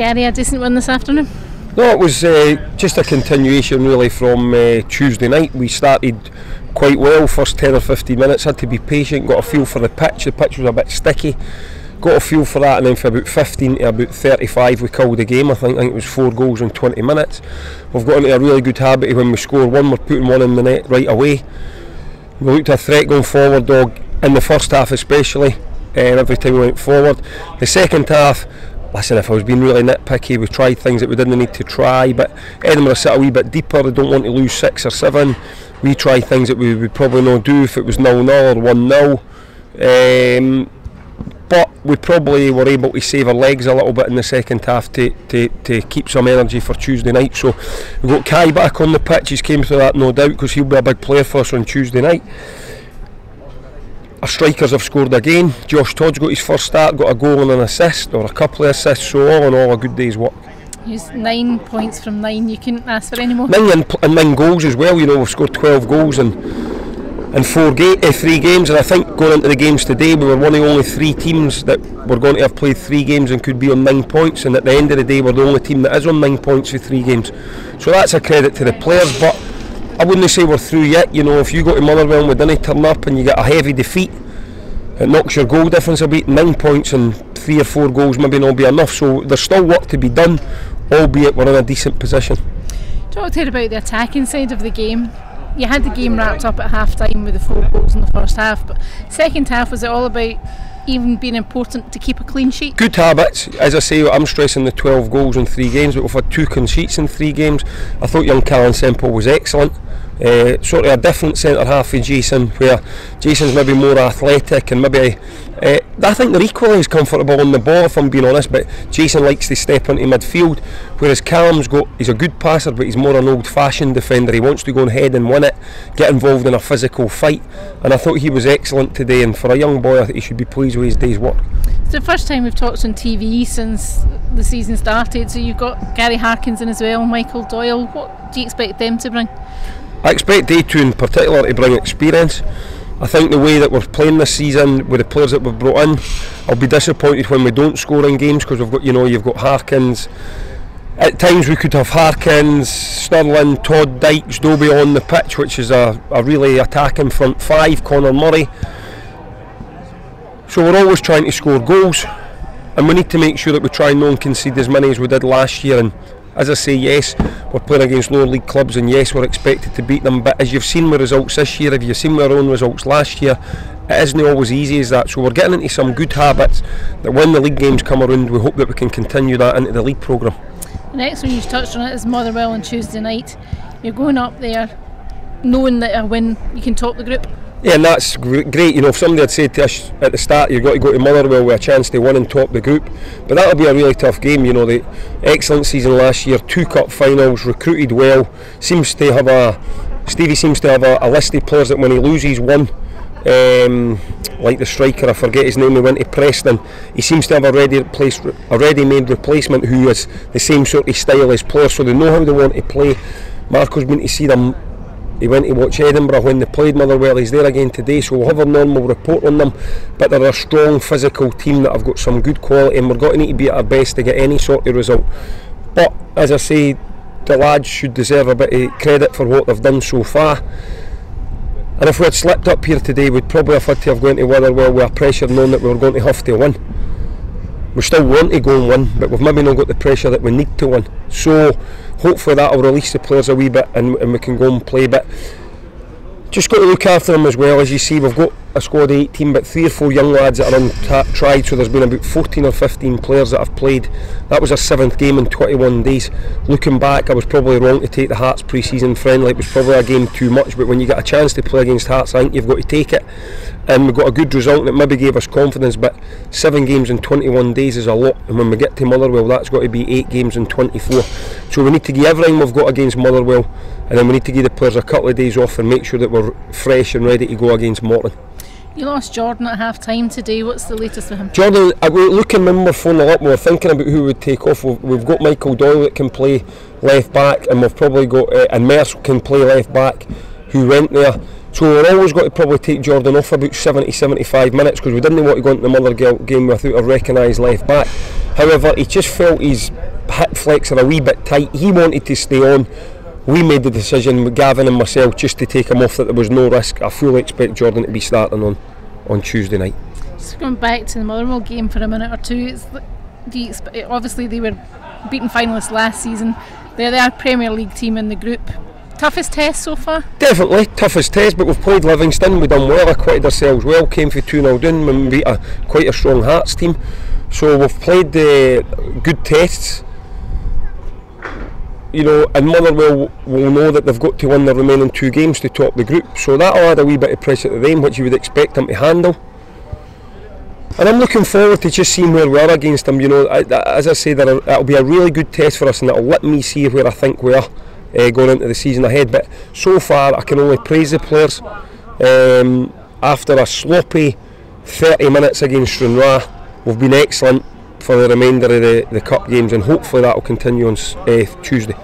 Gary a decent win this afternoon? No, it was just a continuation really from Tuesday night. We started quite well, first 10 or 15 minutes, had to be patient, got a feel for the pitch was a bit sticky, got a feel for that, and then for about 15 to about 35 we killed the game. I think it was 4 goals in 20 minutes. We've got into a really good habit of when we score one, we're putting one in the net right away. We looked at a threat going forward, dog, in the first half especially, every time we went forward. The second half, listen, if I was being really nitpicky, we tried things that we didn't need to try, but Edinburgh sit a wee bit deeper, they don't want to lose 6 or 7. We tried things that we would probably not do if it was 0-0 or 1-0. But we probably were able to save our legs a little bit in the second half to keep some energy for Tuesday night. So we've got Kai back on the pitch, he's came through that no doubt because he'll be a big player for us on Tuesday night. Our strikers have scored again. Josh Todd's got his first start, got a goal and an assist, or a couple of assists, so all in all a good day's work. He's 9 points from 9, you couldn't ask for any more. 9 goals as well, you know, we've scored 12 goals in 3 games, and I think going into the games today we were one of the only 3 teams that were going to have played 3 games and could be on 9 points, and at the end of the day we're the only team that is on 9 points for 3 games. So that's a credit to the players, but I wouldn't say we're through yet. You know, if you go to Motherwell and we didn't turn up and you get a heavy defeat, it knocks your goal difference a bit. 9 points and 3 or 4 goals maybe not be enough, so there's still work to be done, albeit we're in a decent position. Talk to you about the attacking side of the game. You had the game wrapped up at half time with the 4 goals in the first half, but second half, was it all about even being important to keep a clean sheet? Good habits, as I say, I'm stressing the 12 goals in 3 games, but we've had 2 clean sheets in 3 games. I thought young Callan Semple was excellent. Sort of a different centre half with Jason, where Jason's maybe more athletic and maybe I think they're equally as comfortable on the ball, if I'm being honest, but Jason likes to step into midfield, whereas he's a good passer, but he's more an old-fashioned defender. He wants to go and head and win it, get involved in a physical fight, and I thought he was excellent today, and for a young boy I think he should be pleased with his day's work. It's the first time we've talked on TV since the season started, so you've got Gary Harkins in as well, Michael Doyle. What do you expect them to bring? I expect they two in particular to bring experience. I think the way that we're playing this season with the players that we've brought in, I'll be disappointed when we don't score in games, because we've got, you know, you've got Harkins. At times we could have Harkins, Sterling, Todd, Dykes, Dobie on the pitch, which is a really attacking front 5, Conor Murray. So we're always trying to score goals, and we need to make sure that we try and not concede as many as we did last year. And as I say, yes, we're playing against lower league clubs, and yes, we're expected to beat them, but as you've seen with results this year, if you've seen with our own results last year, it isn't always easy as that. So we're getting into some good habits that when the league games come around, we hope that we can continue that into the league programme. The next one, you've touched on it, is Motherwell on Tuesday night. You're going up there knowing that a win, you can top the group. Yeah, and that's great. You know, if somebody had said to us at the start, you've got to go to Motherwell with a chance to win and top the group, but that'll be a really tough game. You know, the excellent season last year, 2 cup finals, recruited well, Stevie seems to have a list of players that when he loses one, like the striker, I forget his name, he went to Preston, he seems to have a ready-made replacement who is the same sort of style as players, so they know how they want to play. Marco's been to see them. He went to watch Edinburgh when they played Motherwell. He's there again today, so we'll have a normal report on them, but they're a strong physical team that have got some good quality, and we're going to need to be at our best to get any sort of result. But as I say, the lads should deserve a bit of credit for what they've done so far, and if we had slipped up here today, we'd probably have had to have gone to Motherwell with a pressure knowing that we were going to have to win. We still want to go and win, but we've maybe not got the pressure that we need to win. So hopefully that will release the players a wee bit, and we can go and play. But just got to look after them as well. As you see, we've got a squad of 18, but 3 or 4 young lads that are untried, so there's been about 14 or 15 players that have played. That was our 7th game in 21 days. Looking back, I was probably wrong to take the Hearts pre-season friendly. It was probably a game too much, but when you get a chance to play against Hearts, I think you've got to take it. And we got a good result that maybe gave us confidence, but 7 games in 21 days is a lot, and when we get to Motherwell, that's got to be 8 games in 24. So we need to give everything we've got against Motherwell, and then we need to give the players a couple of days off and make sure that we're fresh and ready to go against Morton. You lost Jordan at half time today. What's the latest with him? Jordan, we're looking, when we're phoning up, we're thinking about who would take off. We've got Michael Doyle that can play left back, and we've probably got and Merce can play left back, who went there. So we're always got to probably take Jordan off about 70-75 minutes, because we didn't want to go into the Motherwell game without a recognised left back. However, he just felt hip flexor a wee bit tight. He wanted to stay on. We made the decision with Gavin and myself just to take him off, that there was no risk. I fully expect Jordan to be starting on Tuesday night. Just going back to the Motherwell game for a minute or two, obviously they were beaten finalists last season. They're our Premier League team in the group. Toughest test so far? Definitely toughest test, but we've played Livingston, we've done well, acquitted ourselves well, came for 2-0 down when we beat quite a strong Hearts team. So we've played good tests. You know, and Motherwell will know that they've got to win the remaining 2 games to top the group, so that'll add a wee bit of pressure to them, which you would expect them to handle. And I'm looking forward to just seeing where we are against them. You know, as I say, that'll be a really good test for us, and it'll let me see where I think we are going into the season ahead. But so far, I can only praise the players. After a sloppy 30 minutes against Stranraer, we've been excellent for the remainder of the cup games, and hopefully that will continue on Tuesday.